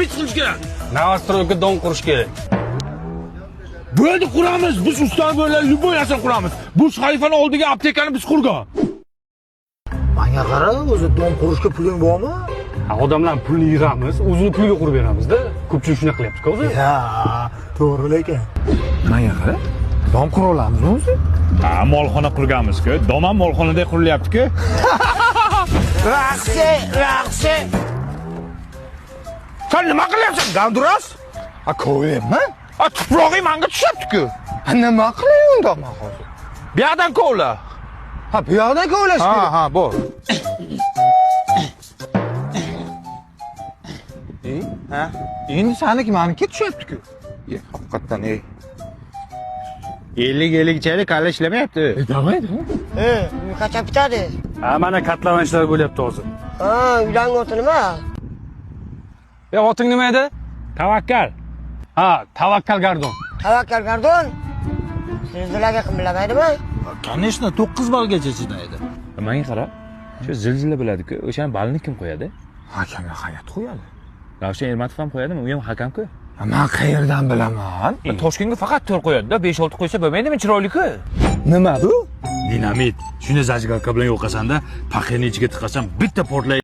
xarid qilish kerak. Novostroyga dom qurish kerak. Bu yerda quramiz. Biz ustalar bo'lib любой narsani quramiz. Bu shayfani oldiga aptekani biz qurgan. Menga qara, o'zi dom qurishga puling bormi? Odamlar pulni yig'amiz, o'zini puliga qurib beramiz-da. Ko'pchilik shuna qilyapti-ku o'zi. Ya, to'g'ri lekin. Menga qara. Dom qura olamizmi o'zi? Ha, molxona qurganmiz-ku. Dom ham molxonada qurilyapti-ku. Raqsi. Sen nima qilyapsan, Ganduras? Ha, ko'yapman. Ha, tuprog'i menga tushyapti-ku. Ha, nima qilay unda men hozir? Bu yerdan kovla. Ha, bu yoqda ko'lash kerak. Ha, bu. Ha? Endi saniki meniki tushyapti-ku. Haqiqatan ey. 50 chayli kalla ishlamayapti. Damaydi. Qachon bitadi? Ha, mana katlavanchlar bo'lyapti hozir. Ha, uylangan oti nima? Oting nima edi? Tavakkal. Ha, Tavakkal Gardon. Tavakkal Gardon. Zilzilaga qimillamaydimi? Конечно, 9 ballgacha chidaydi. Menga qara. Shu zilzila bo'ladi-ku. O'shani balni kim qo'yadi? Hakamga hayat qo'yadi. Ravshan Ermatov ham qo'yadimi? U ham hakam-ku. Men qayerdan bilaman? Toshkentga faqat 4 qo'yadi-da, 5-6 qo'ysa bo'lmaydimi? Chiroyli-ku. Nima bu? Dinamit. Shuni zajgalka bilan yo'qasanda, paxeni ichiga tiqasan, bitta portlaydi.